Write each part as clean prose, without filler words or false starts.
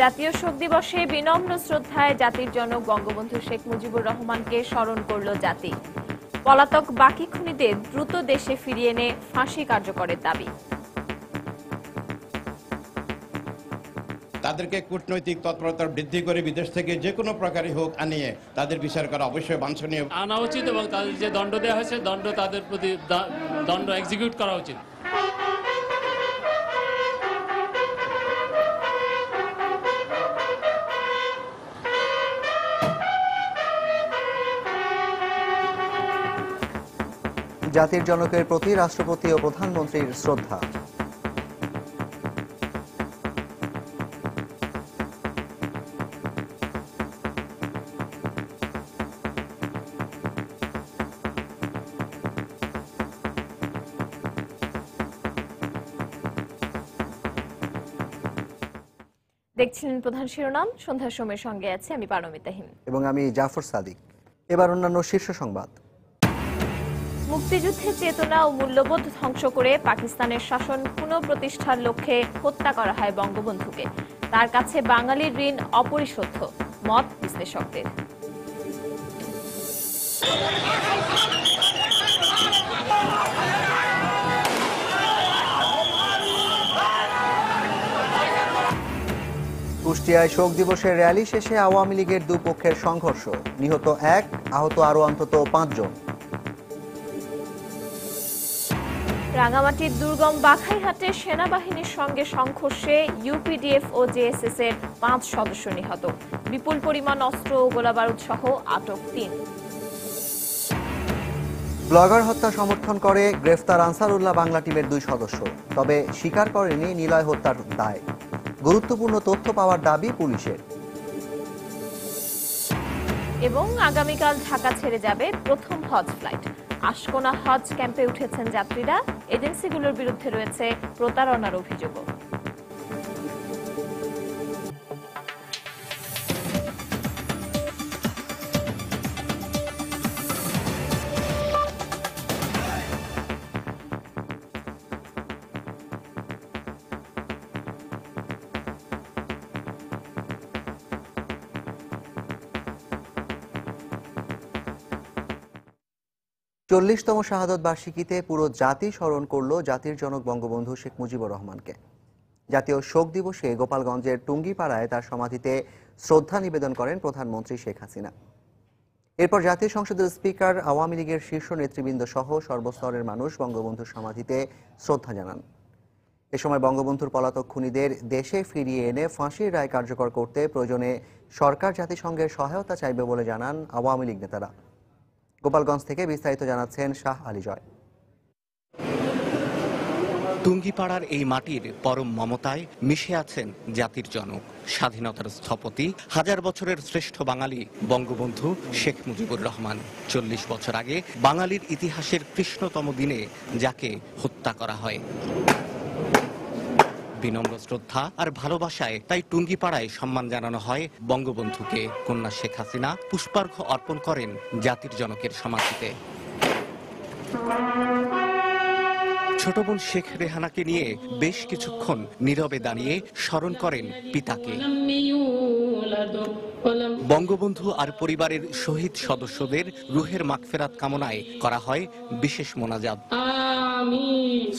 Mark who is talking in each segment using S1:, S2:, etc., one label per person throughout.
S1: জাতীয় শোক দিবসে বিনম্র শ্রদ্ধায় জাতির জনক বঙ্গবন্ধু শেখ মুজিবুর রহমানকে স্মরণ করল জাতি। পলাতক বাকি খুনিদের দ্রুত দেশে ফিরিয়ে এনে ফাঁসি কার্যকরের দাবি।
S2: তাদেরকে কূটনৈতিক তৎপরতা বৃদ্ধি করে বিদেশ থেকে যে কোনো প্রকারই হোক আনিয়ে তাদের বিচার করা অবশ্যই বাঞ্ছনীয়,
S3: আনা উচিত এবং তাদের যে দণ্ড দেওয়া হয়েছে দণ্ড তাদের প্রতি দণ্ড এক্সিকিউট করা উচিত।
S4: জাতির জনকের প্রতি রাষ্ট্রপতি ও প্রধানমন্ত্রীর শ্রদ্ধা।
S1: দেখছিলেন প্রধান শিরোনাম। সন্ধ্যার সময়ের সঙ্গে আছে আমি পারমিতা হিম
S4: এবং আমি জাফর সাদিক। এবার অন্যান্য শীর্ষ সংবাদ।
S1: মুক্তিযুদ্ধের চেতনা ও মূল্যবোধ ধ্বংস করে পাকিস্তানের শাসন পুনঃপ্রতিষ্ঠার লক্ষ্যে হত্যা করা হয় বঙ্গবন্ধুকে। তার কাছে বাঙালির ঋণ অপরিশোধ্য, মত বিশ্লেষকদের।
S4: কুষ্টিয়ায় শোক দিবসের র্যালি শেষে আওয়ামী লীগের দুপক্ষের সংঘর্ষ, নিহত 1, আহত আরো অন্তত 5 জন।
S1: রাঙামাটির দুর্গম বাখাইহাটে সেনাবাহিনীর সঙ্গে সংঘর্ষে ইউপিডিএফ ও জেএসএস এর 5 সদস্য নিহত। বিপুল পরিমাণ অস্ত্র ও গোলাবারুদ সহ আটক 3।
S4: ব্লগার হত্যা সমর্থন করে গ্রেফতার আনসারুল্লাহ বাংলা টিমের 2 সদস্য, তবে স্বীকার করেনি নিলয় হত্যার দায়। গুরুত্বপূর্ণ তথ্য পাওয়ার দাবি পুলিশের।
S1: এবং আগামীকাল ঢাকা ছেড়ে যাবে প্রথম হজ ফ্লাইট। আশকোনা হজ ক্যাম্পে উঠেছেন যাত্রীরা। এজেন্সিগুলোর বিরুদ্ধে রয়েছে প্রতারণার অভিযোগও।
S4: 40তম শাহাদত বার্ষিকীতে পুরো জাতি স্মরণ করল জাতির জনক বঙ্গবন্ধু শেখ মুজিবুর রহমানকে। জাতীয় শোক দিবসে গোপালগঞ্জের টুঙ্গিপাড়ায় তার সমাধিতে শ্রদ্ধা নিবেদন করেন প্রধানমন্ত্রী শেখ হাসিনা। এরপর জাতীয় সংসদের স্পিকার, আওয়ামী লীগের শীর্ষ নেতৃবৃন্দ সহ সর্বস্তরের মানুষ বঙ্গবন্ধুর সমাধিতে শ্রদ্ধা জানান। এ সময় বঙ্গবন্ধুর পলাতক খুনিদের দেশে ফিরিয়ে এনে ফাঁসির রায় কার্যকর করতে প্রয়োজনে সরকার জাতিসংঘের সহায়তা চাইবে বলে জানান আওয়ামী লীগ নেতারা। গোপালগঞ্জ থেকে বিস্তারিত জানাচ্ছেন শাহ আলী জয়।
S5: টুঙ্গিপাড়ার এই মাটির পরম মমতায় মিশে আছেন জাতির জনক, স্বাধীনতার স্থপতি, 1000 বছরের শ্রেষ্ঠ বাঙালি বঙ্গবন্ধু শেখ মুজিবুর রহমান। 40 বছর আগে বাঙালির ইতিহাসের কৃষ্ণতম দিনে যাকে হত্যা করা হয়। বিনম্র শ্রদ্ধা আর ভালোবাসায় তাই টুঙ্গিপাড়ায় সম্মান জানানো হয় বঙ্গবন্ধুকে। কন্যা শেখ হাসিনা পুষ্পার্ঘ্য অর্পণ করেন জাতির জনকের সমাধিতে। ছোট বোন শেখ রেহানাকে নিয়ে বেশ কিছুক্ষণ নীরবে দাঁড়িয়ে স্মরণ করেন পিতাকে। বঙ্গবন্ধু আর পরিবারের শহীদ সদস্যদের রুহের মাগফিরাত কামনায় করা হয় বিশেষ মোনাজাত।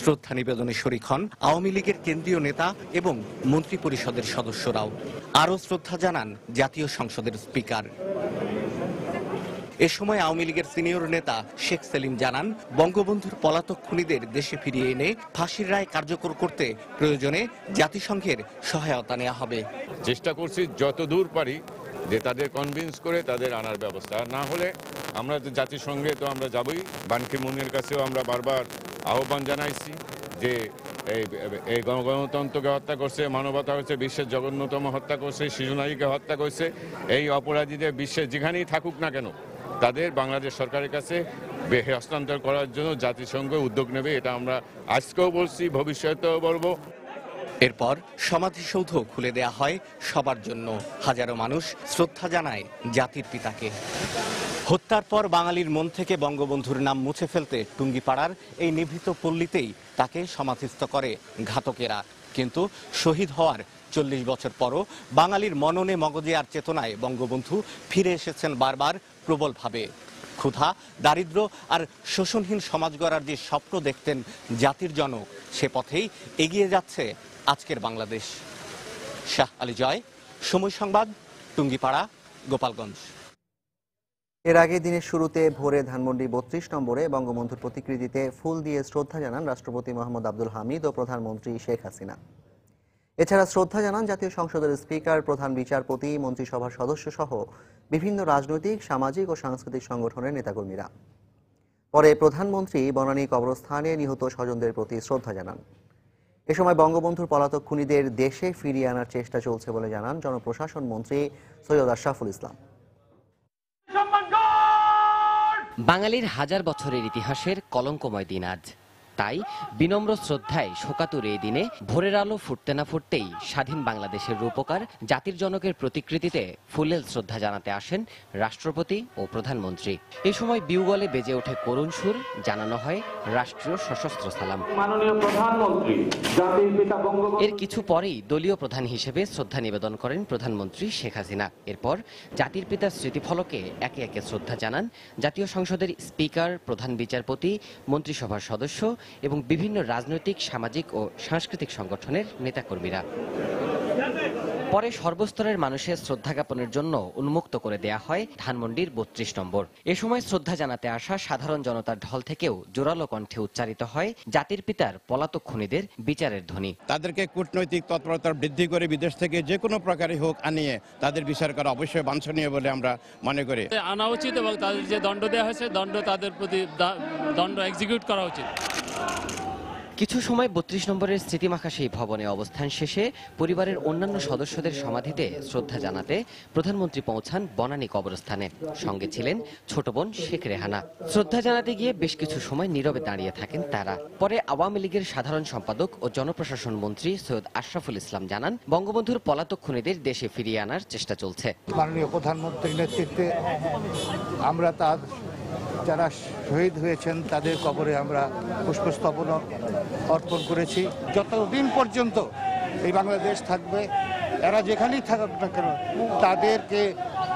S5: শ্রদ্ধা নিবেদনে শরীক হন আওয়ামী লীগের কেন্দ্রীয় নেতা এবং মন্ত্রী পরিষদের সদস্যরাও। আরও শ্রদ্ধা জানান জাতীয় সংসদের স্পিকার। এ সময় আওয়ামী লীগের সিনিয়র নেতা শেখ সেলিম জানান, বঙ্গবন্ধুর পলাতক খুনিদের দেশে ফিরিয়ে এনে ফাঁসির রায় কার্যকর করতে প্রয়োজনে জাতিসংঘের সহায়তা নেওয়া হবে।
S6: চেষ্টা করছি যতদূর পারি যে তাদের কনভিন্স করে তাদের আনার ব্যবস্থা। না হলে আমরা জাতিসংঘে তো আমরা যাবই। বান কি মুনের কাছেও আমরা বারবার আহ্বান জানাইছি যে এই গণতন্ত্রকে হত্যা করছে, মানবতা হচ্ছে বিশ্বের জঘন্যতম হত্যা করছে, শিশু নারীকে হত্যা করছে। এই অপরাধীদের বিশ্বের যেখানেই থাকুক না কেন তাদের বাংলাদেশ সরকারের কাছে হস্তান্তর করার জন্য জাতিসংঘ উদ্যোগ নেবে। এটা আমরা আজকেও বলছি, ভবিষ্যতেও বলবো।
S5: এরপর সমাধিসৌধ খুলে দেয়া হয় সবার জন্য। হাজারো মানুষ শ্রদ্ধা জানায় জাতির পিতাকে। হত্যার পর বাঙালির মন থেকে বঙ্গবন্ধুর নাম মুছে ফেলতে টুঙ্গিপাড়ার এই নিভৃত পল্লীতেই তাকে সমাধিস্থ করে ঘাতকেরা। কিন্তু শহীদ হওয়ার 40 বছর পরও বাঙালির মননে মগজে আর চেতনায় বঙ্গবন্ধু ফিরে এসেছেন বারবার প্রবলভাবে। ক্ষুধা, দারিদ্র্য আর শোষণহীন সমাজ গড়ার যে স্বপ্ন দেখতেন জাতির জনক, সে পথেই এগিয়ে যাচ্ছে আজকের বাংলাদেশ। শাহ আলী জয়, সময় সংবাদ, টুঙ্গিপাড়া, গোপালগঞ্জ।
S4: এর আগে দিনের শুরুতে ভোরে ধানমন্ডি 32 নম্বরে বঙ্গবন্ধুর প্রতিকৃতিতে ফুল দিয়ে শ্রদ্ধা জানান রাষ্ট্রপতি মোহাম্মদ আব্দুল হামিদ ও প্রধানমন্ত্রী শেখ হাসিনা। এছাড়া শ্রদ্ধা জানান জাতীয় সংসদের স্পিকার, প্রধান বিচারপতি, মন্ত্রিসভার সদস্য সহ বিভিন্ন রাজনৈতিক, সামাজিক ও সাংস্কৃতিক সংগঠনের নেতাকর্মীরা। পরে প্রধানমন্ত্রী বনানী কবরস্থানে নিহত স্বজনদের প্রতি শ্রদ্ধা জানান। এ সময় বঙ্গবন্ধুর পলাতক খুনিদের দেশে ফিরিয়ে আনার চেষ্টা চলছে বলে জানান জনপ্রশাসন মন্ত্রী সৈয়দ আশরাফুল ইসলাম।
S7: বাঙালির হাজার বছরের ইতিহাসের কলঙ্কময় দিন আজ। তাই বিনম্র শ্রদ্ধায় শোকাতুর এই দিনে ভোরের আলো ফুটতে না ফুটতেই স্বাধীন বাংলাদেশের রূপকার জাতির জনকের প্রতিকৃতিতে ফুলেল শ্রদ্ধা জানাতে আসেন রাষ্ট্রপতি ও প্রধানমন্ত্রী। এ সময় বিউগলে বেজে ওঠে করুণ সুর, জানানো হয় রাষ্ট্রীয় সশস্ত্র সালাম।
S8: মাননীয় প্রধানমন্ত্রী, জাতির পিতা বঙ্গবন্ধু।
S7: এর কিছু পরেই দলীয় প্রধান হিসেবে শ্রদ্ধা নিবেদন করেন প্রধানমন্ত্রী শেখ হাসিনা। এরপর জাতির পিতার স্মৃতিফলকে একে একে শ্রদ্ধা জানান জাতীয় সংসদের স্পিকার, প্রধান বিচারপতি, মন্ত্রিসভার সদস্য এবং বিভিন্ন রাজনৈতিক, সামাজিক ও সাংস্কৃতিক সংগঠনের নেতাকর্মীরা। পরে সর্বস্তরের মানুষের শ্রদ্ধা জ্ঞাপনের জন্য উন্মুক্ত করে দেয়া হয় ধানমন্ডির 32 নম্বর। এ সময় শ্রদ্ধা জানাতে আসা সাধারণ জনতার ঢল থেকেও জোরালো কণ্ঠে উচ্চারিত হয় জাতির পিতার পলাতক খুনিদের বিচারের ধ্বনি।
S2: তাদেরকে কূটনৈতিক তৎপরতা বৃদ্ধি করে বিদেশ থেকে যে কোনো প্রকারই হোক আনিয়ে তাদের বিচার করা অবশ্যই বাঞ্ছনীয় বলে আমরা মনে করি।
S3: আনা উচিত এবং তাদের যে দণ্ড দেওয়া হয়েছে দণ্ড তাদের প্রতি দণ্ড এক্সিকিউট করা উচিত।
S7: কিছু সময় 32 নম্বরের স্মৃতিমাখা সেই ভবনে অবস্থান শেষে পরিবারের অন্যান্য সদস্যদের সমাধিতে শ্রদ্ধা জানাতে প্রধানমন্ত্রী পৌঁছান বনানী কবরস্থানে। সঙ্গে ছিলেন ছোট বোন শেখ রেহানা। শ্রদ্ধা জানাতে গিয়ে বেশ কিছু সময় নীরবে দাঁড়িয়ে থাকেন তারা। পরে আওয়ামী লীগের সাধারণ সম্পাদক ও জনপ্রশাসন মন্ত্রী সৈয়দ আশরাফুল ইসলাম জানান বঙ্গবন্ধুর পলাতক খুনিদের দেশে ফিরিয়ে আনার চেষ্টা চলছে।
S9: মাননীয় প্রধানমন্ত্রীর নেতৃত্বে আমরা তার যারা শহীদ হয়েছেন তাদের কবরে আমরা পুষ্পস্তবন অর্পণ করেছি। যতদিন পর্যন্ত এই বাংলাদেশ থাকবে, এরা যেখানেই থাকুক না কেন, তাদেরকে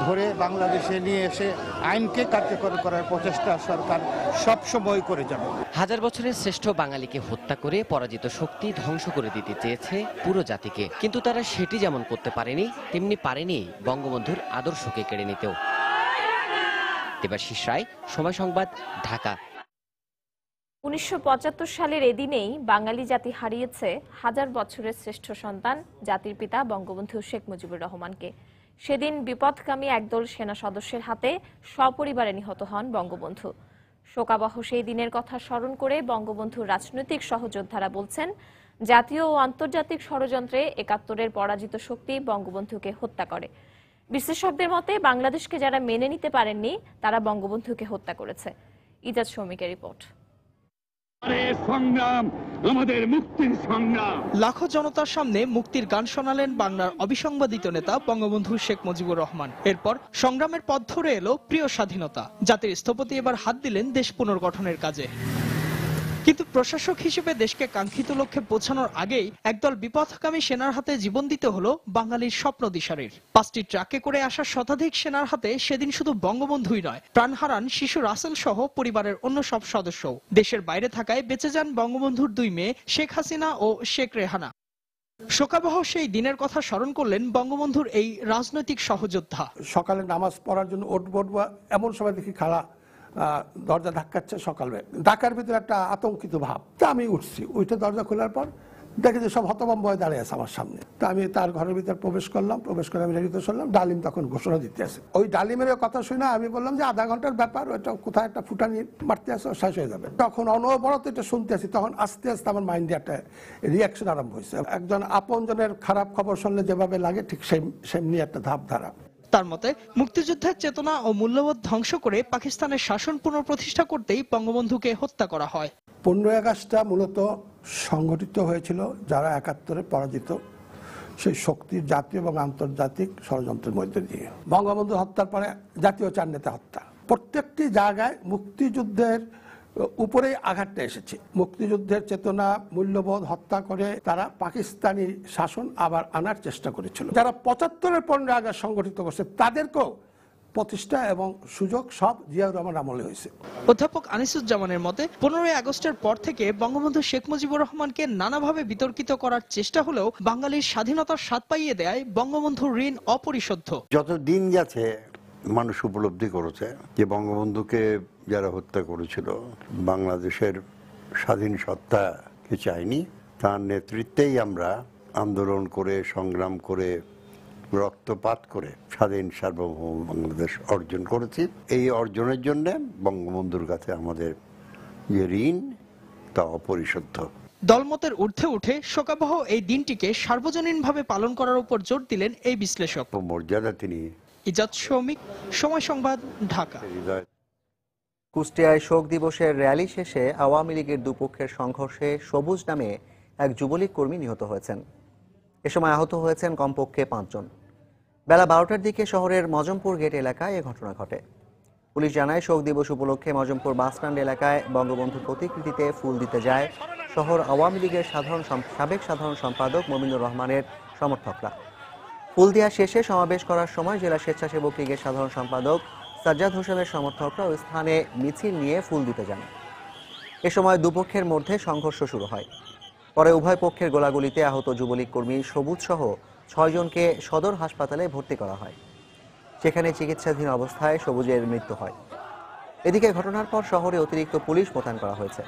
S9: ধরে বাংলাদেশে নিয়ে এসে আইনকে কার্যকর করার প্রচেষ্টা সরকার সবসময় করে যাবে।
S7: হাজার বছরের শ্রেষ্ঠ বাঙালিকে হত্যা করে পরাজিত শক্তি ধ্বংস করে দিতে চেয়েছে পুরো জাতিকে, কিন্তু তারা সেটি যেমন করতে পারেনি তেমনি পারেনি বঙ্গবন্ধুর আদর্শকে কেড়ে নিতেও। দেবাশিস রায়, সময় সংবাদ, ঢাকা।
S1: 1975 সালের এদিনেই বাঙালি জাতি হারিয়েছে হাজার বছরের শ্রেষ্ঠ সন্তান জাতির পিতা বঙ্গবন্ধু শেখ মুজিবুর রহমানকে। সেদিন বিপথগামী একদল সেনা সদস্যের হাতে সপরিবারে নিহত হন বঙ্গবন্ধু। শোকাবহ সেই দিনের কথা স্মরণ করে বঙ্গবন্ধুর রাজনৈতিক সহযোদ্ধারা বলছেন, জাতীয় ও আন্তর্জাতিক ষড়যন্ত্রে 71-এর পরাজিত শক্তি বঙ্গবন্ধুকে হত্যা করে। বিশেষজ্ঞদের মতে বাংলাদেশকে যারা মেনে নিতে পারেননি তারা বঙ্গবন্ধুকে হত্যা করেছে। ইজাজ শৌমিকের রিপোর্ট।
S8: আমাদের মুক্তির সংগ্রাম।
S10: লাখো জনতার সামনে মুক্তির গান শোনালেন বাংলার অবিসংবাদিত নেতা বঙ্গবন্ধু শেখ মুজিবুর রহমান। এরপর সংগ্রামের পথ ধরে এলো প্রিয় স্বাধীনতা। জাতির স্থপতি এবার হাত দিলেন দেশ পুনর্গঠনের কাজে। কিন্তু প্রশাসক হিসেবে দেশকে কাঙ্ক্ষিত লক্ষ্যে পৌঁছানোর আগেই একদল বিপথগামী সেনার হাতে জীবন দিতে হলো বাঙালির স্বপ্ন দিশারির। 5টি ট্রাকে করে আসা শতাধিক সেনার হাতে সেদিন শুধু বঙ্গবন্ধুই নয়, প্রাণ হারান শিশু রাসেল সহ পরিবারের অন্য সব সদস্য। দেশের বাইরে থাকায় বেঁচে যান বঙ্গবন্ধুর 2 মেয়ে শেখ হাসিনা ও শেখ রেহানা। শোকাবহ সেই দিনের কথা স্মরণ করলেন বঙ্গবন্ধুর এই রাজনৈতিক সহযোদ্ধা।
S9: সকালে নামাজ পড়ার জন্য উঠবো এমন সময় দেখি খালা দরজা ধাক্কাচ্ছে। সকালে ঢাকার ভিতরে একটা আতঙ্কিত ভাব। তা আমি উঠছি, উঠে দরজা খোলার পর দেখি যে সব হতভম্ব হয়ে দাঁড়িয়ে আছে আমার সামনে। তা আমি তার ঘরের ভিতরে প্রবেশ করে আমি রেডিতে শুনলাম ডালিম তখন ঘোষণা দিতে আছে। ওই ডালিমের কথা শুনে আমি বললাম যে আধা ঘন্টার ব্যাপার, ওইটা কোথায় একটা ফুটানি মারতে আসে, শেষ হয়ে যাবে। তখন অনবরত এটা শুনতে আছি, তখন আস্তে আস্তে আমার মাইন্ডে একটা রিয়াকশন আরম্ভ হয়েছে। একজন আপনজনের খারাপ খবর শুনলে যেভাবে লাগে ঠিক সেমনি একটা ধারা।
S10: তার মতে মুক্তিযুদ্ধের চেতনা ও মূল্যবোধ ধ্বংস করে পাকিস্তানের শাসন পুনঃপ্রতিষ্ঠা করতেই বঙ্গবন্ধুকে হত্যা করা হয়।
S9: 15 আগস্টটা মূলত সংগঠিত হয়েছিল যারা 71-এ পরাজিত সেই শক্তির জাতীয় এবং আন্তর্জাতিক ষড়যন্ত্রের মধ্যে দিয়ে। বঙ্গবন্ধু হত্যার পরে জাতীয় 4 নেতা হত্যা। প্রত্যেকটি জায়গায় মুক্তিযুদ্ধের উপরেই আঘাতটা এসেছে। মুক্তিযুদ্ধের চেতনা মূল্যবোধ হত্যা করে তারা পাকিস্তানি শাসন আবার আনার চেষ্টা করেছিল। যারা 75-এর 15 আগস্ট সংগঠিত করছে তাদেরকেও প্রতিষ্ঠা এবং সুযোগ সব জিয়াউর রহমান আমলে হয়েছে।
S10: অধ্যাপক আনিসুজ্জামানের মতে 15ই আগস্টের পর থেকে বঙ্গবন্ধু শেখ মুজিবুর রহমানকে নানাভাবে বিতর্কিত করার চেষ্টা হলেও বাঙালির স্বাধীনতার স্বাদ পাইয়ে দেয় বঙ্গবন্ধুর ঋণ অপরিশোধ্য।
S11: যত দিন যাচ্ছে মানুষ উপলব্ধি করেছে যে বঙ্গবন্ধুকে যারা হত্যা করেছিল বাংলাদেশের স্বাধীন সত্তাকে চায়নি, তার নেতৃত্বেই আমরা আন্দোলন করে সংগ্রাম করে রক্তপাত করে স্বাধীন সার্বভৌম বাংলাদেশ অর্জন করেছি। এই অর্জনের জন্য বঙ্গবন্ধুর কাছে আমাদের যে ঋণ তা অপরিশোধ্য।
S10: দলমতের ঊর্ধ্বে উঠে শোকাবহ এই দিনটিকে সার্বজনীনভাবে পালন করার উপর জোর দিলেন এই বিশ্লেষক।
S11: মর্যাদা তিনি।
S10: ইজাদ শৌমিক, সময় সংবাদ, ঢাকা।
S4: কুষ্টিয়ায় শোক দিবসের র্যালি শেষে আওয়ামী লীগের দুপক্ষের সংঘর্ষে সবুজ নামে এক যুবলীগ কর্মী নিহত হয়েছেন। এ সময় আহত হয়েছেন কমপক্ষে 5 জন। বেলা 12টার দিকে শহরের মজমপুর গেট এলাকায় এ ঘটনা ঘটে। পুলিশ জানায় শোক দিবস উপলক্ষে মজমপুর বাসস্ট্যান্ড এলাকায় বঙ্গবন্ধুর প্রতিকৃতিতে ফুল দিতে যায় শহর আওয়ামী লীগের সাবেক সাধারণ সম্পাদক মমিনুর রহমানের সমর্থকরা। ফুল দেওয়া শেষে সমাবেশ করার সময় জেলা স্বেচ্ছাসেবক লীগের সাধারণ সম্পাদক সাজ্জাদ হোসেনের সমর্থকরা ওই স্থানে মিছিল নিয়ে ফুল দিতে যান। এ সময় দুপক্ষের মধ্যে সংঘর্ষ শুরু হয়। পরে উভয় পক্ষের গোলাগুলিতে আহত যুবলীগ কর্মী সবুজ সহ 6 জনকে সদর হাসপাতালে ভর্তি করা হয়। সেখানে চিকিৎসাধীন অবস্থায় সবুজের মৃত্যু হয়। এদিকে ঘটনার পর শহরে অতিরিক্ত পুলিশ মোতায়েন করা হয়েছে।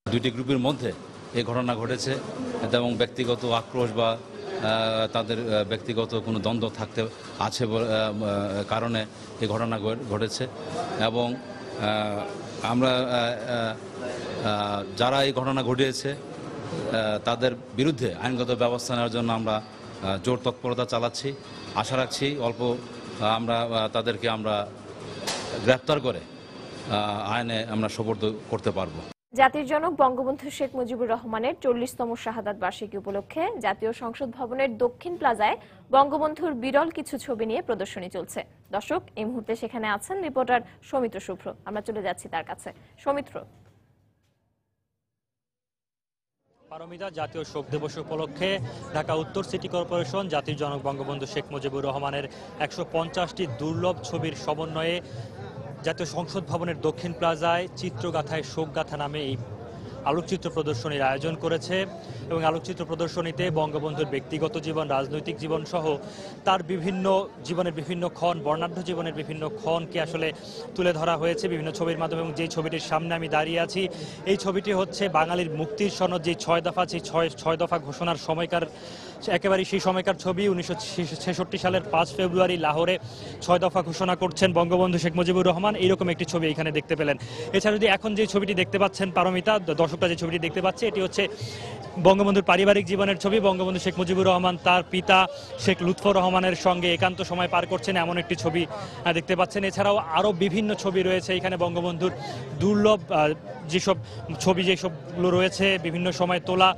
S12: দুইটি গ্রুপের মধ্যে এই ঘটনা ঘটেছে এবং ব্যক্তিগত আক্রোশ বা তাদের ব্যক্তিগত কোনো দ্বন্দ্ব থাকতে আছে কারণে এই ঘটনা ঘটেছে এবং আমরা যারা এই ঘটনা ঘটিয়েছে তাদের বিরুদ্ধে আইনগত ব্যবস্থা নেওয়ার জন্য আমরা জোর তৎপরতা চালাচ্ছি। আশা রাখছি অল্প আমরা তাদেরকে গ্রেপ্তার করে আইনে আমরা সোপর্দ করতে পারবো।
S1: জাতির জনক বঙ্গবন্ধু শেখ মুজিবুর রহমানের 40তম শাহাদাত বার্ষিকী উপলক্ষে জাতীয় সংসদ ভবনের দক্ষিণ প্লাজায় বঙ্গবন্ধুর বিরল কিছু ছবি নিয়ে প্রদর্শনী চলছে। দর্শক, এই মুহূর্তে সেখানে আছেন রিপোর্টার সৌমিত্র শুভ্র। আমরা চলে যাচ্ছি তার কাছে। সৌমিত্র,
S13: পারমিতা, জাতীয় শোক দিবস উপলক্ষে ঢাকা উত্তর সিটি কর্পোরেশন জাতির জনক বঙ্গবন্ধু শেখ মুজিবুর রহমানের 150টি দুর্লভ ছবির সমন্বয়ে জাতীয় সংসদ ভবনের দক্ষিণ প্লাজায় চিত্রগাথায় শোকগাথা নামে এই আলোকচিত্র প্রদর্শনীর আয়োজন করেছে এবং আলোকচিত্র প্রদর্শনীতে বঙ্গবন্ধুর ব্যক্তিগত জীবন, রাজনৈতিক জীবন সহ তার বিভিন্ন জীবনের বিভিন্ন ক্ষণ, বর্ণাঢ্য জীবনের বিভিন্ন ক্ষণকে আসলে তুলে ধরা হয়েছে বিভিন্ন ছবির মাধ্যমে। এবং যেই ছবিটির সামনে আমি দাঁড়িয়ে আছি, এই ছবিটি হচ্ছে বাঙালির মুক্তির সনদ, যে 6 দফা, সেই 6 দফা ঘোষণার সময়কার একেবারে সেই সময়কার ছবি। 1966 সালের 5 ফেব্রুয়ারি লাহোরে 6 দফা ঘোষণা করছেন বঙ্গবন্ধু শেখ মুজিবুর রহমান। এইরকম একটি ছবি এখানে দেখতে পেলেন। এছাড়া যদি এখন যে ছবিটি দেখতে পাচ্ছেন পারমিতা, দর্শকরা যে ছবিটি দেখতে পাচ্ছে, এটি হচ্ছে বঙ্গবন্ধুর পারিবারিক জীবনের ছবি। বঙ্গবন্ধু শেখ মুজিবুর রহমান তার পিতা শেখ লুৎফর রহমানের সঙ্গে একান্ত সময় পার করছেন, এমন একটি ছবি দেখতে পাচ্ছেন। এছাড়াও আরও বিভিন্ন ছবি রয়েছে এখানে বঙ্গবন্ধুর দুর্লভ যেসবগুলো রয়েছে বিভিন্ন সময় তোলা।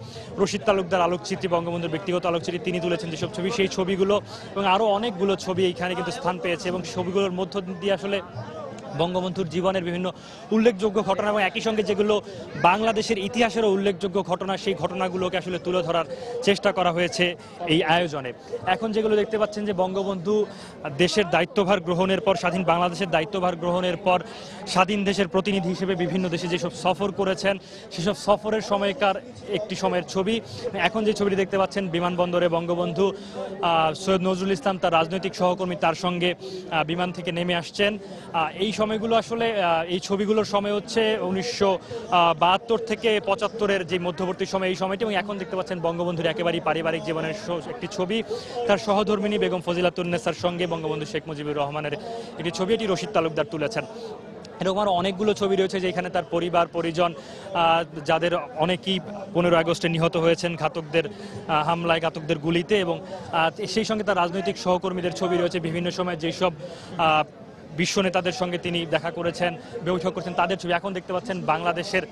S13: রশিদ তালুকদার আলোকচিত্রী, বঙ্গবন্ধুর ব্যক্তিগত আলোকচিত্রী, তিনি তুলেছেন যেসব ছবি, সেই ছবিগুলো এবং আরও অনেকগুলো ছবি এইখানে কিন্তু স্থান পেয়েছে। এবং ছবিগুলোর মধ্য দিয়ে আসলে বঙ্গবন্ধুর জীবনের বিভিন্ন উল্লেখযোগ্য ঘটনা এবং একই সঙ্গে যেগুলো বাংলাদেশের ইতিহাসেরও উল্লেখযোগ্য ঘটনা, সেই ঘটনাগুলোকে আসলে তুলে ধরার চেষ্টা করা হয়েছে এই আয়োজনে। এখন যেগুলো দেখতে পাচ্ছেন যে বঙ্গবন্ধু দেশের দায়িত্বভার গ্রহণের পর, স্বাধীন বাংলাদেশের দায়িত্বভার গ্রহণের পর স্বাধীন দেশের প্রতিনিধি হিসেবে বিভিন্ন দেশে যেসব সফর করেছেন, সেসব সফরের সময়কার একটি সময়ের ছবি। এখন যে ছবিটি দেখতে পাচ্ছেন, বিমানবন্দরে বঙ্গবন্ধু সৈয়দ নজরুল ইসলাম তার রাজনৈতিক সহকর্মী তার সঙ্গে বিমান থেকে নেমে আসছেন। এই সময়গুলো আসলে এই ছবিগুলোর সময় হচ্ছে 1972 থেকে 75-এর যে মধ্যবর্তী সময়, এই সময়টি। এবং এখন দেখতে পাচ্ছেন বঙ্গবন্ধুর একেবারেই পারিবারিক জীবনের একটি ছবি, তার সহধর্মিণী বেগম ফজিলাতুন্নেসার সঙ্গে বঙ্গবন্ধু শেখ মুজিবুর রহমানের একটি ছবি, এটি রশিদ তালুকদার তুলেছেন। এরকম আরও অনেকগুলো ছবি রয়েছে যেখানে তার পরিবার পরিজন, যাদের অনেকেই 15 আগস্টে নিহত হয়েছেন ঘাতকদের হামলায়, ঘাতকদের গুলিতে, এবং সেই সঙ্গে তার রাজনৈতিক সহকর্মীদের ছবি রয়েছে বিভিন্ন সময় যেসব বিশ্ব নেতাদের সঙ্গে তিনি দেখা করেছেন, বৈঠক করেছেন, তাদের ছবি। এখন দেখতে পাচ্ছেন বাংলাদেশের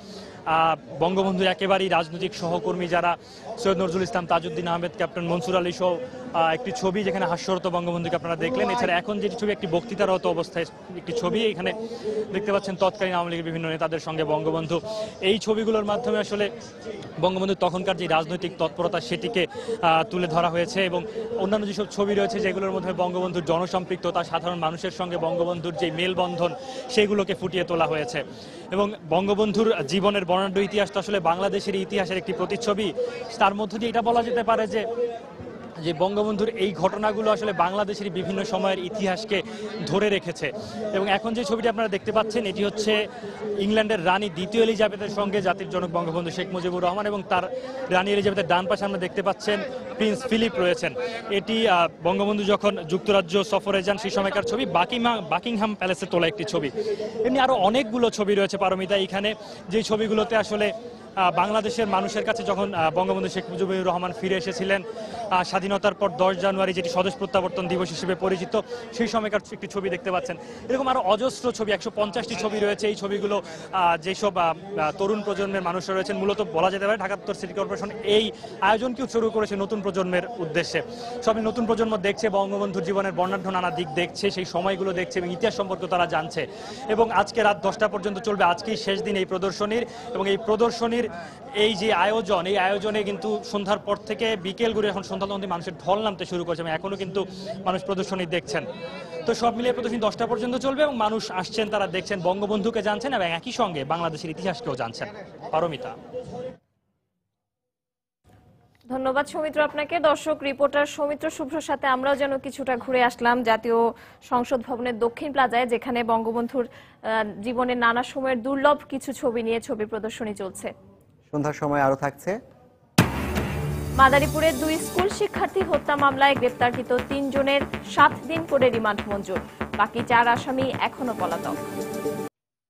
S13: বঙ্গবন্ধুর একেবারেই রাজনৈতিক সহকর্মী যারা সৈয়দ নজরুল ইসলাম, তাজউদ্দিন আহমেদ, ক্যাপ্টেন মনসুর আলী সহ একটি ছবি, যেখানে হাস্যরত বঙ্গবন্ধুকে আপনারা দেখলেন। এছাড়া এখন যেটি ছবি, একটি বক্তৃতারত অবস্থায় একটি ছবি, এখানে দেখতে পাচ্ছেন তৎকালীন আওয়ামী লীগের বিভিন্ন নেতাদের সঙ্গে বঙ্গবন্ধু। এই ছবিগুলোর মাধ্যমে আসলে বঙ্গবন্ধুর তখনকার যে রাজনৈতিক তৎপরতা সেটিকে তুলে ধরা হয়েছে, এবং অন্যান্য যেসব ছবি রয়েছে যেগুলোর মধ্যে বঙ্গবন্ধুর জনসম্পৃক্ততা, সাধারণ মানুষের সঙ্গে বঙ্গবন্ধুর যে মেলবন্ধন সেগুলোকে ফুটিয়ে তোলা হয়েছে। এবং বঙ্গবন্ধুর জীবনের বর্ণাঢ্য ইতিহাস তো আসলে বাংলাদেশের ইতিহাসের একটি প্রতিচ্ছবি। তার মধ্য দিয়ে এটা বলা যেতে পারে যে বঙ্গবন্ধুর এই ঘটনাগুলো আসলে বাংলাদেশের বিভিন্ন সময়ের ইতিহাসকে ধরে রেখেছে। এবং এখন যে ছবিটি আপনারা দেখতে পাচ্ছেন, এটি হচ্ছে ইংল্যান্ডের রানী দ্বিতীয় এলিজাবেথের সঙ্গে জাতির জনক বঙ্গবন্ধু শেখ মুজিবুর রহমান, এবং তার রানী এলিজাবেথের ডান পাশে আমরা দেখতে পাচ্ছেন প্রিন্স ফিলিপ রয়েছেন। এটি বঙ্গবন্ধু যখন যুক্তরাজ্য সফরে যান সেই সময়কার ছবি, বাকিংহাম প্যালেসে তোলা একটি ছবি। এমনি আরো অনেকগুলো ছবি রয়েছে পারমিতা এখানে, যে ছবিগুলোতে আসলে বাংলাদেশের মানুষের কাছে যখন বঙ্গবন্ধু শেখ মুজিবুর রহমান ফিরে এসেছিলেন স্বাধীনতার পর 10 জানুয়ারি, যেটি স্বদেশ প্রত্যাবর্তন দিবস হিসেবে পরিচিত, সেই সময়কার একটি ছবি দেখতে পাচ্ছেন। এরকম আরো অজস্র ছবি, 150টি ছবি রয়েছে। এই ছবিগুলো যেসব তরুণ প্রজন্মের মানুষরা রয়েছেন, মূলত বলা যেতে পারে ঢাকা উত্তর সিটি কর্পোরেশন এই আয়োজনকেও শুরু করেছে নতুন প্রজন্মের উদ্দেশ্যে। সবই নতুন প্রজন্ম দেখছে, বঙ্গবন্ধুর জীবনের বর্ণাঢ্য নানা দিক দেখছে, সেই সময়গুলো দেখছে এবং ইতিহাস সম্পর্কে তারা জানছে। এবং আজকে রাত 10টা পর্যন্ত চলবে, আজকেই শেষ দিন এই প্রদর্শনীর। এবং এই প্রদর্শনীর এই যে আয়োজন, এই আয়োজনে কিন্তু সন্ধ্যার পর থেকে বিকেল ঘুরে এখন সন্ধ্যা মধ্যে মানুষের ঢল নামতে শুরু করেছে, এবং এখনো কিন্তু মানুষ প্রদর্শনী দেখছেন। তো সব মিলিয়ে প্রদর্শনী 10টা পর্যন্ত চলবে এবং মানুষ আসছেন, তারা দেখছেন, বঙ্গবন্ধুকে জানছেন এবং একই সঙ্গে বাংলাদেশের ইতিহাসকেও জানছেন। পারমিতা।
S1: ধন্যবাদ সৌমিত্র আপনাকে। দর্শক, রিপোর্টার সৌমিত্র শুভ্রর সাথে আমরাও যেন কিছুটা ঘুরে আসলাম জাতীয় সংসদ ভবনের দক্ষিণ প্লাজায়, যেখানে বঙ্গবন্ধুর জীবনের নানা সময়ের দুর্লভ কিছু ছবি নিয়ে ছবি প্রদর্শনী চলছে।
S4: সন্ধ্যার সময় আরো থাকছে।
S1: মাদারীপুরের 2 স্কুল শিক্ষার্থী হত্যা মামলায় গ্রেপ্তারকৃত 3 জনের 7 দিন করে রিমান্ড মঞ্জুর, বাকি 4 আসামি এখনো পলাতক।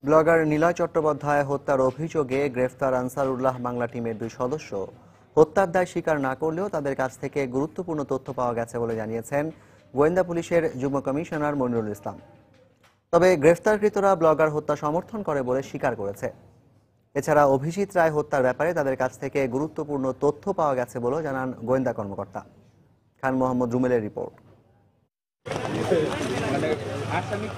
S4: ব্লগার নিলয় চট্টোপাধ্যায় হত্যার অভিযোগে গ্রেফতার আনসারুল্লাহ বাংলা টিমের 2 সদস্য হত্যার দায় স্বীকার না করলেও তাদের কাছ থেকে গুরুত্বপূর্ণ তথ্য পাওয়া গেছে বলে জানিয়েছেন গোয়েন্দা পুলিশের যুগ্ম কমিশনার মনিরুল ইসলাম। তবে গ্রেফতারকৃতরা ব্লগার হত্যা সমর্থন করে বলে স্বীকার করেছে। এছাড়া অভিজিৎ রায় হত্যার ব্যাপারে তাদের কাছ থেকে গুরুত্বপূর্ণ তথ্য পাওয়া গেছে বলেও জানান গোয়েন্দা কর্মকর্তা। খান মোহাম্মদ রুমেলের রিপোর্ট।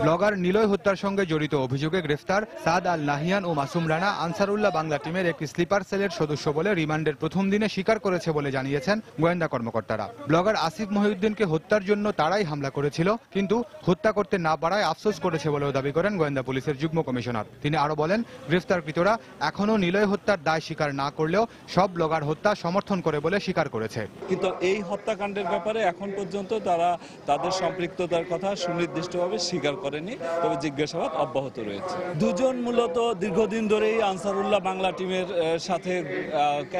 S14: ব্লগার নিলয় হত্যার সঙ্গে জড়িত অভিযোগে গ্রেফতার সাদ আল নাহিয়ান ও মাসুম রানা আনসারুল্লাহ বাংলা টিমের একটি স্লিপার সেলের সদস্য বলে রিমান্ডের প্রথম দিনে স্বীকার করেছে বলে জানিয়েছেন গোয়েন্দা কর্মকর্তারা। ব্লগার আসিফ মহিউদ্দিনকে হত্যার জন্য তারাই হামলা করেছিল, কিন্তু হত্যা করতে না পারায় আফসোস করেছে বলেও দাবি করেন গোয়েন্দা পুলিশের যুগ্ম কমিশনার। তিনি আরো বলেন, গ্রেফতারকৃতরা এখনো নিলয় হত্যার দায় স্বীকার না করলেও সব ব্লগার হত্যা সমর্থন করে বলে স্বীকার করেছে।
S15: কিন্তু এই হত্যাকাণ্ডের ব্যাপারে এখন পর্যন্ত তারা তাদের সম্পৃক্ততার কথা সুনির্দিষ্টভাবে স্বীকার করেনি, তবে জিজ্ঞাসাবাদ অব্যাহত রয়েছে। দুজন মূলত দীর্ঘদিন ধরেই আনসারুল্লাহ বাংলা টিমের সাথে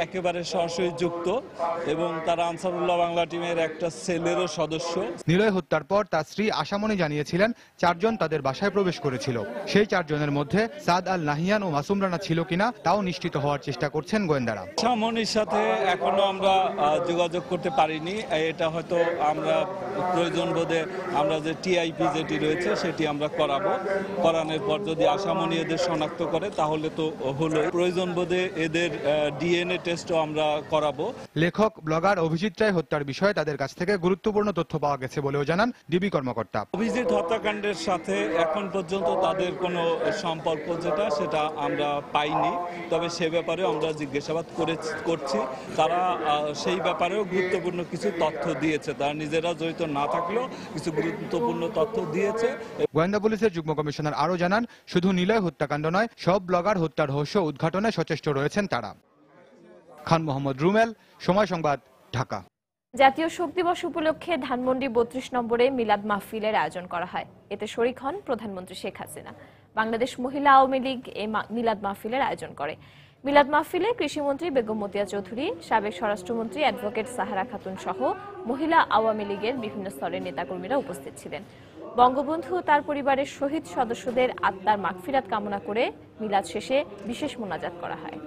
S15: একেবারে সরাসরি যুক্ত এবং তারা আনসারুল্লাহ বাংলা টিমের একটা সেলেরও সদস্য।
S14: নিলয় হত্যার পর তার স্ত্রী আশামণি জানিয়েছিলেন 4 জন তাদের বাসায় প্রবেশ করেছিল। সেই 4 জনের মধ্যে সাদ আল নাহিয়ান ও মাসুম রানা ছিল কিনা তাও নিশ্চিত হওয়ার চেষ্টা করছেন গোয়েন্দারা।
S15: আশামণির সাথে এখনো আমরা যোগাযোগ করতে পারিনি, এটা হয়তো আমরা প্রয়োজন বোধে আমরা যে টিআইপি যেটি রয়েছে সেটি আমরা করানোর পর যদি আশামণি এদের শনাক্ত করে তাহলে তো হলো, প্রয়োজন বোধে এদের ডিএনএ টেস্টও আমরা করাবো।
S14: লেখক ব্লগার অভিজিৎ রায় হত্যার বিষয়ে তাদের কাছ থেকে গুরুত্বপূর্ণ তথ্য পাওয়া গেছে বলেও জানান ডিবি কর্মকর্তা।
S15: অভিজিৎ হত্যাকাণ্ডের সাথে এখন পর্যন্ত তাদের কোনো সম্পর্ক সেটা আমরা পাইনি, তবে সে ব্যাপারে আমরা জিজ্ঞাসাবাদ করছি। তারা সেই ব্যাপারেও গুরুত্বপূর্ণ কিছু তথ্য দিয়েছে, তারা নিজেরা জড়িত না থাকলেও কিছু গুরুত্বপূর্ণ তথ্য দিয়েছে।
S14: গোয়েন্দা পুলিশের যুগ্ম কমিশনার আরো জানান, শুধু নিলয় হত্যাকাণ্ড নয়, সব ব্লগার হত্যার রহস্য উদ্ঘাটনে সচেষ্ট রয়েছেন তারা। খান মোহাম্মদ রুমেল, সময় সংবাদ, ঢাকা।
S1: জাতীয় শোক দিবস উপলক্ষে ধানমন্ডি 32 নম্বরে মিলাদ মাহফিলের আয়োজন করা হয়। এতে শরীক হন প্রধানমন্ত্রী শেখ হাসিনা। বাংলাদেশ মহিলা আওয়ামী লীগ এই মিলাদ মাহফিলের আয়োজন করে। মিলাদ মাহফিলে কৃষিমন্ত্রী বেগম মতিয়া চৌধুরী, সাবেক স্বরাষ্ট্রমন্ত্রী অ্যাডভোকেট সাহারা খাতুন সহ মহিলা আওয়ামী লীগের বিভিন্ন স্তরের নেতাকর্মীরা উপস্থিত ছিলেন। বঙ্গবন্ধু ও তার পরিবারের শহীদ সদস্যদের আত্মার মাগফিরাত কামনা করে মিলাদ শেষে বিশেষ মোনাজাত করা হয়।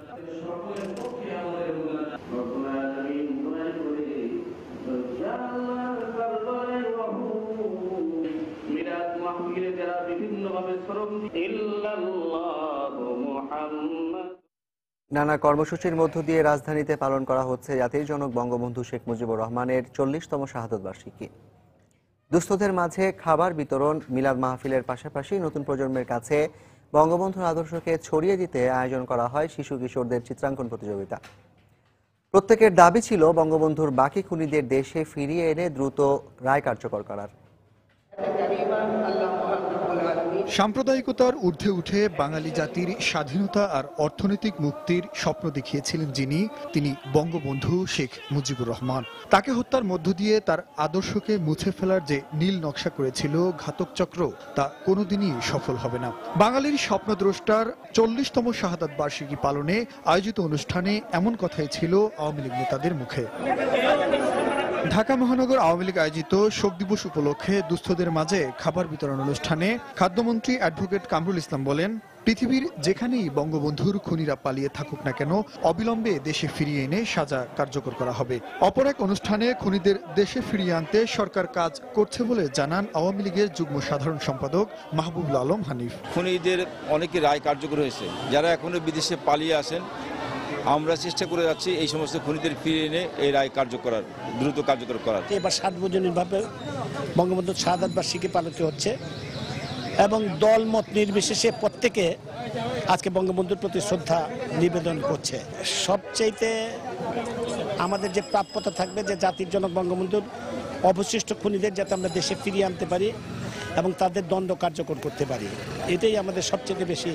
S8: মিলাদ মাহফিলে যারা
S4: নানা কর্মসূচির মধ্য দিয়ে রাজধানীতে পালন করা হচ্ছে জাতির জনক বঙ্গবন্ধু শেখ মুজিবুর রহমানের 40তম শাহাদত বার্ষিকী। দুস্থদের মাঝে খাবার বিতরণ, মিলাদ মাহফিলের পাশাপাশি নতুন প্রজন্মের কাছে বঙ্গবন্ধুর আদর্শকে ছড়িয়ে দিতে আয়োজন করা হয় শিশু কিশোরদের চিত্রাঙ্কন প্রতিযোগিতা। প্রত্যেকের দাবি ছিল বঙ্গবন্ধুর বাকি খুনিদের দেশে ফিরিয়ে এনে দ্রুত রায় কার্যকর করার।
S16: সাম্প্রদায়িকতার ঊর্ধ্বে উঠে বাঙালি জাতির স্বাধীনতা আর অর্থনৈতিক মুক্তির স্বপ্ন দেখিয়েছিলেন তিনি বঙ্গবন্ধু শেখ মুজিবুর রহমান। তাকে হত্যার মধ্য দিয়ে তার আদর্শকে মুছে ফেলার যে নীল নকশা করেছিল ঘাতক চক্র, তা কোনোদিনই সফল হবে না। বাঙালির স্বপ্নদ্রষ্টার 40তম শাহাদাত বার্ষিকী পালনে আয়োজিত অনুষ্ঠানে এমন কথাই ছিল আওয়ামী লীগ নেতাদের মুখে। ঢাকা মহানগর আওয়ামী লীগ আয়োজিত শোক দিবস উপলক্ষে দুস্থদের মাঝে খাবার বিতরণ অনুষ্ঠানে খাদ্যমন্ত্রী অ্যাডভোকেট কামরুল ইসলাম বলেন, পৃথিবীর যেখানেই বঙ্গবন্ধুর খুনিরা পালিয়ে থাকুক না কেন, অবিলম্বে দেশে ফিরিয়ে এনে সাজা কার্যকর করা হবে। অপর এক অনুষ্ঠানে খুনিদের দেশে ফিরিয়ে আনতে সরকার কাজ করছে বলে জানান আওয়ামী লীগের যুগ্ম সাধারণ সম্পাদক মাহবুবুল আলম হানিফ।
S17: খুনিদের অনেকে রায় কার্যকর হয়েছে, যারা এখনো বিদেশে পালিয়ে আসেন, আমরা চেষ্টা করে যাচ্ছি এই সমস্ত খুনিদের ফিরিয়ে এনে এই রায় দ্রুত কার্যকর করার।
S18: এবার সার্বজনীনভাবে বঙ্গবন্ধুর শাহাদাত বার্ষিকী পালিত হচ্ছে এবং দল মত নির্বিশেষে প্রত্যেকে আজকে বঙ্গবন্ধুর প্রতি শ্রদ্ধা নিবেদন করছে। সবচাইতে আমাদের যে প্রাপ্যতা থাকবে যে জাতির জনক বঙ্গবন্ধুর অবশিষ্ট খুনিদের যাতে আমরা দেশে ফিরিয়ে আনতে পারি এবং তাদের দণ্ড কার্যকর করতে পারি, এটাই আমাদের সবচেয়ে বেশি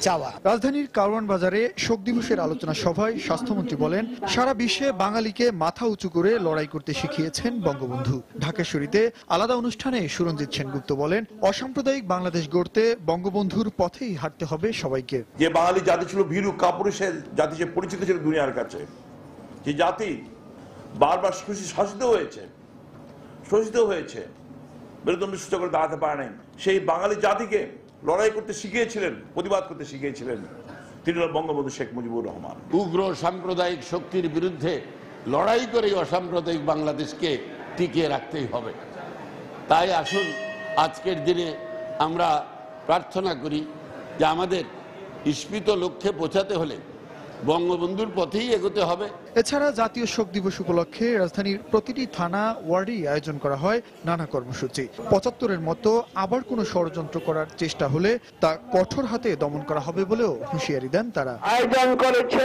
S18: চাওয়া।
S16: রাজধানীর কারওয়ান বাজারে শোক দিবসের আলোচনা সভায় স্বাস্থ্যমন্ত্রী বলেন, সারা বিশ্বে বাঙালিকে মাথা উঁচু করে লড়াই করতে শিখিয়েছেন বঙ্গবন্ধু। ঢাকেশ্বরীতে আলাদা অনুষ্ঠানে সুরঞ্জিত সেনগুপ্ত বলেন, অসাম্প্রদায়িক বাংলাদেশ গড়তে বঙ্গবন্ধুর পথেই হাঁটতে হবে সবাইকে।
S19: যে বাঙালি জাতি ছিল ভীরু কাপুরুষের জাতি, সে পরিচিত ছিল দুনিয়ার কাছে, যে জাতি বারবার শোষিত হয়েছে, মেরুদণ্ড সুস্থ করে দাঁড়াতে পারে নাই, সেই বাঙালি জাতিকে লড়াই করতে শিখিয়েছিলেন, প্রতিবাদ করতে শিখিয়েছিলেন তিনি বঙ্গবন্ধু শেখ মুজিবুর রহমান।
S20: উগ্র সাম্প্রদায়িক শক্তির বিরুদ্ধে লড়াই করে অসাম্প্রদায়িক বাংলাদেশকে টিকিয়ে রাখতেই হবে। তাই আসুন আজকের দিনে আমরা প্রার্থনা করি যে আমাদের ইস্পিত লক্ষ্যে পৌঁছাতে হলে বঙ্গবন্ধুর পথেই এগোতে হবে।
S16: এছাড়া জাতীয় শোক দিবস উপলক্ষে রাজধানীর প্রতিটি থানা ওয়ার্ডেই আয়োজন করা হয় নানা কর্মসূচি। ৭৫-এর মতো আবার কোনো ষড়যন্ত্র করার চেষ্টা হলে তা কঠোর হাতে দমন করা হবে বলেও হুঁশিয়ারি দেন তারা।
S8: আয়োজন করেছে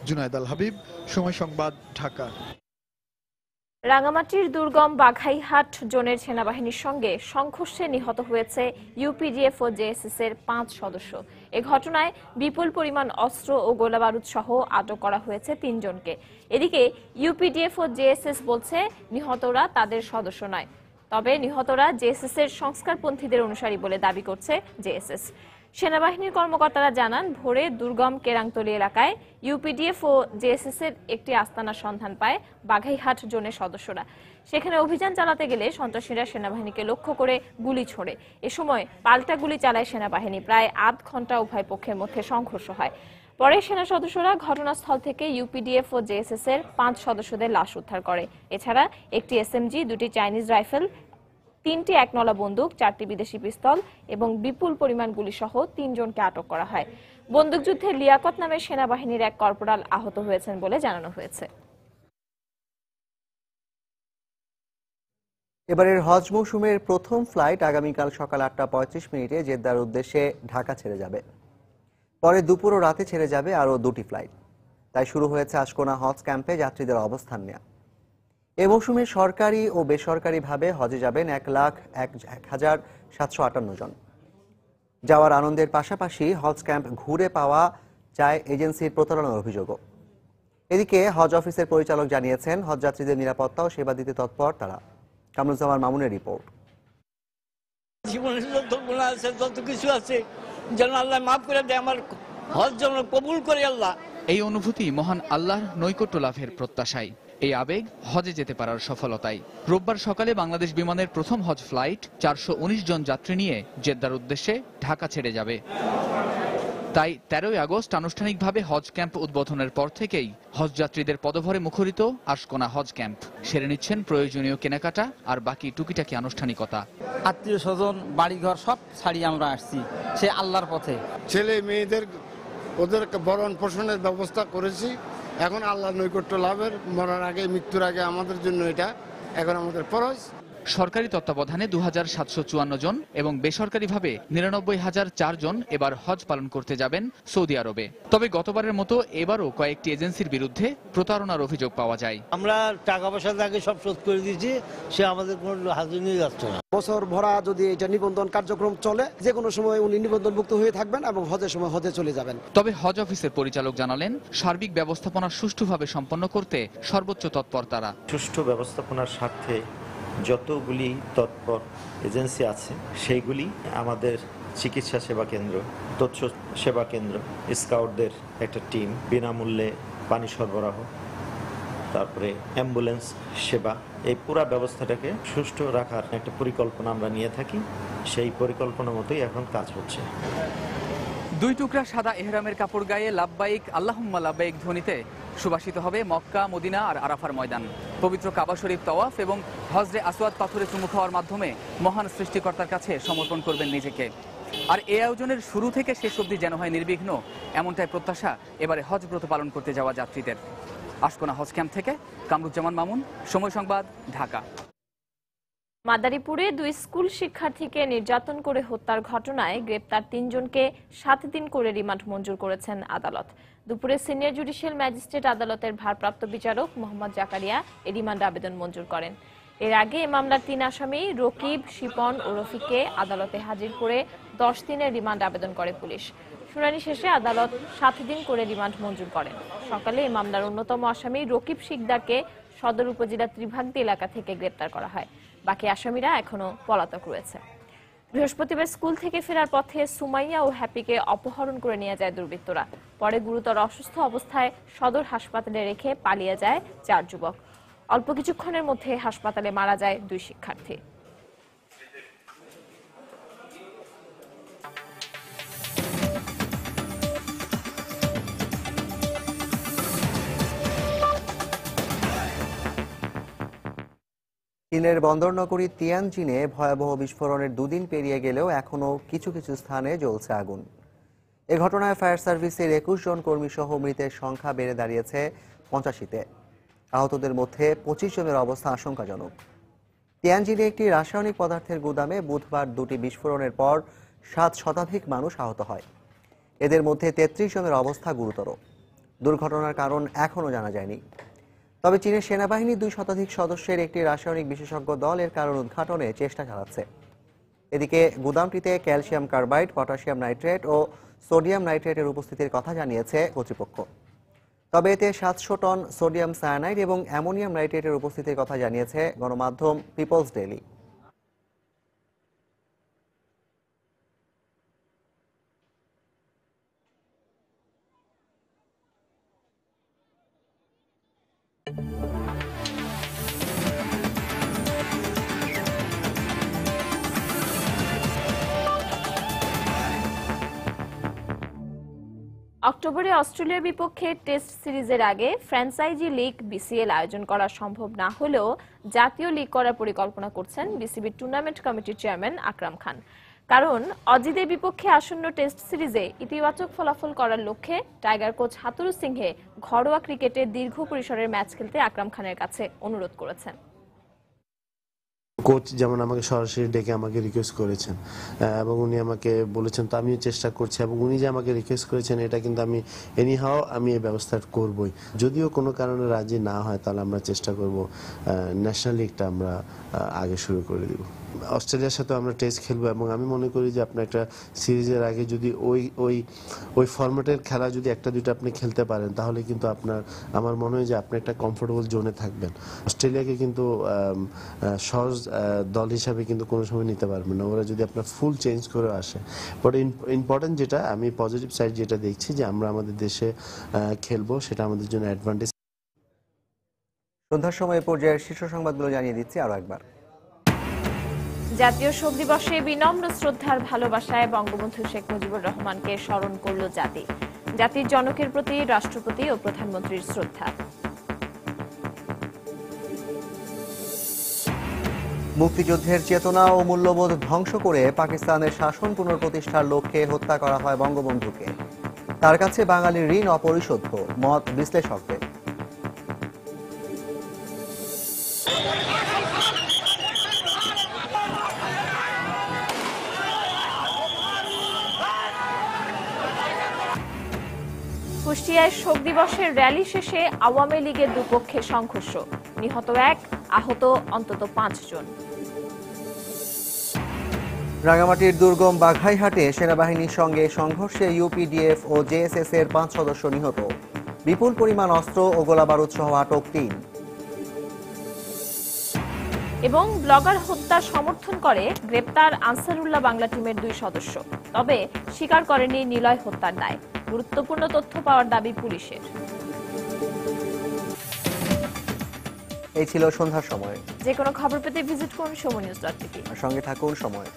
S16: জুনায়েদ আল হাবিব, সময় সংবাদ, ঢাকা।
S1: রাঙামাটির দুর্গম বাঘাইহাট জোনের সেনাবাহিনীর সঙ্গে সংঘর্ষে নিহত হয়েছে ইউপিডিএফ ও জেএসএস এর 5 সদস্য। এ ঘটনায় বিপুল পরিমাণ অস্ত্র ও গোলাবারুদ সহ আটক করা হয়েছে 3 জনকে। এদিকে ইউপিডিএফ ও জেএসএস বলছে নিহতরা তাদের সদস্য নয়, তবে নিহতরা জেএসএস এর সংস্কারপন্থীদের অনুসারী বলে দাবি করছে জেএসএস। সেনাবাহিনীর কর্মকর্তারা জানান, ভোরে দুর্গম কেরাংতলী এলাকায় ইউপিডিএফ ও জেএসএস এর একটি আস্তানার সন্ধান পায় বাঘাইহাট জোনের সদস্যরা। সেখানে অভিযান চালাতে গেলে সন্ত্রাসীরা সেনাবাহিনীকে লক্ষ্য করে গুলি ছোড়ে। এ সময় পাল্টা গুলি চালায় সেনাবাহিনী। প্রায় আধ ঘন্টা উভয় পক্ষের মধ্যে সংঘর্ষ হয়। পরে সেনা সদস্যরা ঘটনাস্থল থেকে ইউপিডিএফ ও জেএসএস এর 5 সদস্যদের লাশ উদ্ধার করে। এছাড়া একটি এসএমজি, 2টি চাইনিজ রাইফেল, 3টি একনলা বন্দুক, 4টি বিদেশি পিস্তল এবং বিপুল পরিমাণ গুলি সহ 3 জনকে আটক করা হয়। বন্দুকযুদ্ধে লিয়াকত নামের সেনাবাহিনীর এক কর্পোরাল আহত হয়েছেন বলে জানানো হয়েছে।
S4: এবারের হজ মৌসুমের প্রথম ফ্লাইট আগামীকাল সকাল 8:35 জেদ্দার উদ্দেশ্যে ঢাকা ছেড়ে যাবে। পরে দুপুর ও রাতে ছেড়ে যাবে আরও 2টি ফ্লাইট। তাই শুরু হয়েছে আশকোনা হজ ক্যাম্পে যাত্রীদের অবস্থান নেওয়া। এ মৌসুমে সরকারি ও বেসরকারিভাবে হজে যাবেন 1,01,758 জন। যাওয়ার আনন্দের পাশাপাশি হজ ক্যাম্প ঘুরে পাওয়া যায় এজেন্সির প্রতারণার অভিযোগও। এদিকে হজ অফিসের পরিচালক জানিয়েছেন, হজযাত্রীদের নিরাপত্তা ও সেবা দিতে তৎপর তারা। কামরুজ্জামান মামুনের রিপোর্ট।
S21: জীবনের যত গুনাহ আছে, যত কিছু আছে, যেন আল্লাহ মাফ করে দেয়, আমার হজ যেন কবুল করে আল্লাহ।
S22: এই অনুভূতি মহান আল্লাহর নৈকট্য লাভের প্রত্যাশায়, এই আবেগ হজে যেতে পারার সফলতায়। রোববার সকালে বাংলাদেশ বিমানের প্রথম হজ ফ্লাইট 419 জন যাত্রী নিয়ে জেদ্দার উদ্দেশ্যে ঢাকা ছেড়ে যাবে। তাই 13ই আগস্ট আনুষ্ঠানিকভাবে হজ ক্যাম্প উদ্বোধনের পর থেকেই হজ যাত্রীদের পদভরে মুখরিত আশকোনা হজ ক্যাম্প। সেরে নিচ্ছেন প্রয়োজনীয় কেনাকাটা আর বাকি টুকিটাকি আনুষ্ঠানিকতা।
S5: আত্মীয় স্বজন বাড়িঘর সব ছাড়িয়ে আমরা আসছি সে আল্লাহর পথে।
S6: ছেলে মেয়েদের ওদের ভরণ পোষণের ব্যবস্থা করেছি। এখন আল্লাহর নৈকট্য লাভের, মরার আগে মৃত্যুর আগে আমাদের জন্য এটা এখন আমাদের ফরজ।
S22: সরকারি তত্ত্বাবধানে 2754 জন এবং বেসরকারিভাবে 99,004 জন এবার হজ পালন করতে যাবেন সৌদি আরবে। তবে গতবারের মতো এবারও কয়েকটি এজেন্সির বিরুদ্ধে প্রতারণার অভিযোগ পাওয়া যায়।
S23: আমরা টাকা পয়সা আগে সব শোধ করে দিয়েছি, সে আমাদের কোনো হাজির নিয়ে যাচ্ছে না।
S24: বছর ভরা যদি এটা নিবন্ধন কার্যক্রম চলে, যে কোনো সময় উনি নিবন্ধনমুক্ত হয়ে থাকবেন এবং হজের সময় হজে চলে যাবেন।
S22: তবে হজ অফিসের পরিচালক জানালেন, সার্বিক ব্যবস্থাপনা সুষ্ঠুভাবে সম্পন্ন করতে সর্বোচ্চ তৎপর তারা।
S25: সুষ্ঠু ব্যবস্থাপনার স্বার্থে যতগুলি তৎপর এজেন্সি আছে সেইগুলি আমাদের চিকিৎসা সেবা কেন্দ্র, তথ্য সেবা কেন্দ্র, স্কাউটদের একটা টিম, বিনামূল্যে পানি সরবরাহ, তারপরে অ্যাম্বুলেন্স সেবা, এই পুরো ব্যবস্থাটাকে সুষ্ঠু রাখার একটা পরিকল্পনা আমরা নিয়ে থাকি। সেই পরিকল্পনা মতোই এখন কাজ হচ্ছে।
S22: 2 টুকরা সাদা এহরামের কাপড় গায়ে লাব্বাইক আল্লাহুম্মা লাব্বাইক ধ্বনিতে সুবাসিত হবে মক্কা, মদিনা আর আরাফার ময়দান। পবিত্র কাবা শরীফ তাওয়াফ এবং হজরে আসওয়াদ পাথরে চুমু খাওয়ার মাধ্যমে মহান সৃষ্টিকর্তার কাছে সমর্পণ করবেন নিজেকে। আর এই আয়োজনের শুরু থেকে শেষ অবধি যেন হয় নির্বিঘ্ন, এমনটাই প্রত্যাশা এবারে হজ ব্রত পালন করতে যাওয়া যাত্রীদের। আশকোনা হজ ক্যাম্প থেকে কামরুজ্জামান মামুন, সময় সংবাদ, ঢাকা।
S1: মাদারীপুরে 2 স্কুল শিক্ষার্থীকে নির্যাতন করে হত্যার ঘটনায় গ্রেপ্তার 3 জনকে 7 দিন করে রিমান্ড মঞ্জুর করেছেন আদালত। দুপুরে সিনিয়র জুডিশিয়াল ম্যাজিস্ট্রেট আদালতের ভারপ্রাপ্ত বিচারক মোহাম্মদ জাকারিয়া এই রিমান্ড আবেদন মঞ্জুর করেন। এর আগে এই মামলার 3 আসামি রকিব, শিপন ও রফিককে আদালতে হাজির করে 10 দিনের রিমান্ড আবেদন করে পুলিশ। শুনানি শেষে আদালত 7 দিন করে রিমান্ড মঞ্জুর করেন। সকালে এই মামলার অন্যতম আসামি রকিব শিকদারকে সদর উপজেলা ত্রিভাগদি এলাকা থেকে গ্রেপ্তার করা হয়। বাকি আসামিরা এখনো পলাতক রয়েছে। বৃহস্পতিবার স্কুল থেকে ফেরার পথে সুমাইয়া ও হ্যাপিকে অপহরণ করে নিয়ে যায় দুর্বৃত্তরা। পরে গুরুতর অসুস্থ অবস্থায় সদর হাসপাতালে রেখে পালিয়ে যায় 4 যুবক। অল্প কিছুক্ষণের মধ্যে হাসপাতালে মারা যায় 2 শিক্ষার্থী।
S4: চীনের বন্দরনগরী তিয়ানজিনে ভয়াবহ বিস্ফোরণের 2 দিন পেরিয়ে গেলেও এখনও কিছু কিছু স্থানে জ্বলছে আগুন। এ ঘটনায় ফায়ার সার্ভিসের 21 জন কর্মী সহ মৃতের সংখ্যা বেড়ে দাঁড়িয়েছে 85-তে। আহতদের মধ্যে 25 জনের অবস্থা আশঙ্কাজনক। তিয়ানজিনে একটি রাসায়নিক পদার্থের গুদামে বুধবার 2টি বিস্ফোরণের পর 7 শতাধিক মানুষ আহত হয়। এদের মধ্যে 33 জনের অবস্থা গুরুতর। দুর্ঘটনার কারণ এখনও জানা যায়নি। তবে চীনের সেনাবাহিনীর 2 শতাধিক সদস্যের একটি রাসায়নিক বিশেষজ্ঞ দল এর কারণ উদ্ঘাটনে চেষ্টা চালাচ্ছে। এদিকে গুদামটিতে ক্যালসিয়াম কার্বাইড, পটাশিয়াম নাইট্রেট ও সোডিয়াম নাইট্রেটের উপস্থিতির কথা জানিয়েছে কর্তৃপক্ষ। তবে এতে 700 টন সোডিয়াম সায়ানাইড এবং অ্যামোনিয়াম নাইট্রেটের উপস্থিতির কথা জানিয়েছে গণমাধ্যম পিপলস ডেইলি।
S1: অক্টোবরে অস্ট্রেলিয়ার বিপক্ষে টেস্ট সিরিজের আগে ফ্র্যাঞ্চাইজি লিগ বিসিএল আয়োজন করা সম্ভব না হলেও জাতীয় লিগ করার পরিকল্পনা করছেন বিসিবির টুর্নামেন্ট কমিটির চেয়ারম্যান আকরাম খান। কারণ অজিদের বিপক্ষে আসন্ন টেস্ট সিরিজে ইতিবাচক ফলাফল করার লক্ষ্যে টাইগার কোচ হাতুরু সিংহে ঘরোয়া ক্রিকেটে দীর্ঘ পরিসরের ম্যাচ খেলতে আকরাম খানের কাছে অনুরোধ করেছেন।
S26: কোচ যেমন আমাকে সরাসরি ডেকে আমাকে রিকোয়েস্ট করেছেন এবং উনি আমাকে বলেছেন, তো আমিও চেষ্টা করছি এবং উনি যে আমাকে রিকোয়েস্ট করেছেন এটা কিন্তু আমি এনিহাও আমি এই ব্যবস্থা করবই। যদিও কোনো কারণে রাজি না হয় তাহলে আমরা চেষ্টা করব ন্যাশনাল লিগটা আমরা আগে শুরু করে দিব। অস্ট্রেলিয়ার সাথে আমরা টেস্ট খেলবো এবং আমি মনে করি যে আপনার একটা সিরিজের আগে যদি ওই ফরম্যাটের খেলা যদি 1-2টা আপনি খেলতে পারেন তাহলে কিন্তু আমার মনে হয় যে আপনি একটা কমফোর্টেবল জোনে থাকবেন। অস্ট্রেলিয়াকে কিন্তু সহজ দল হিসাবে কিন্তু কোনো সময় নিতে পারবেন না, ওরা যদি আপনার ফুল চেঞ্জ করে আসে। বাট ইম্পর্টেন্ট যেটা আমি পজিটিভ সাইড যেটা দেখছি যে আমরা আমাদের দেশে খেলবো, সেটা আমাদের জন্য অ্যাডভান্টেজ।
S4: সন্ধ্যার সময় পর্যায়ের শীর্ষ সংবাদগুলো জানিয়ে দিচ্ছি আরো একবার।
S1: জাতীয় শোক দিবসে বিনম্র শ্রদ্ধার ভালোবাসায় বঙ্গবন্ধু শেখ মুজিবুর রহমানকে স্মরণ করল জাতি। জাতির জনকের প্রতি রাষ্ট্রপতি ও প্রধানমন্ত্রীর শ্রদ্ধা।
S4: মুক্তিযুদ্ধের চেতনা ও মূল্যবোধ ধ্বংস করে পাকিস্তানের শাসন পুনঃপ্রতিষ্ঠার লক্ষ্যে হত্যা করা হয় বঙ্গবন্ধুকে। তার কাছে বাঙালির ঋণ অপরিশোধ্য, মত বিশ্লেষকদের।
S1: কুষ্টিয়ায় শোক দিবসের র্যালি শেষে আওয়ামী লীগের দুপক্ষে সংঘর্ষ, নিহত 1, আহত অন্তত 5 জন।
S4: রাঙামাটির দুর্গম বাঘাইহাটে সেনাবাহিনীর সঙ্গে সংঘর্ষে ইউপিডিএফ ও জেএসএস এর 5 সদস্য নিহত। বিপুল পরিমাণ অস্ত্র ও গোলাবারুদ সহ আটক 3।
S1: এবং ব্লগার হত্যা সমর্থন করে গ্রেপ্তার আনসারুল্লাহ বাংলা টিমের 2 সদস্য, তবে স্বীকার করেনি নিলয় হত্যার দায়। গুরুত্বপূর্ণ তথ্য পাওয়ার দাবি পুলিশের।
S4: এই ছিল সন্ধ্যার সময়।
S1: যে কোনো খবর পেতে ভিজিট করুন সময় নিউজ.টিভি।
S4: সঙ্গে থাকুন সময়।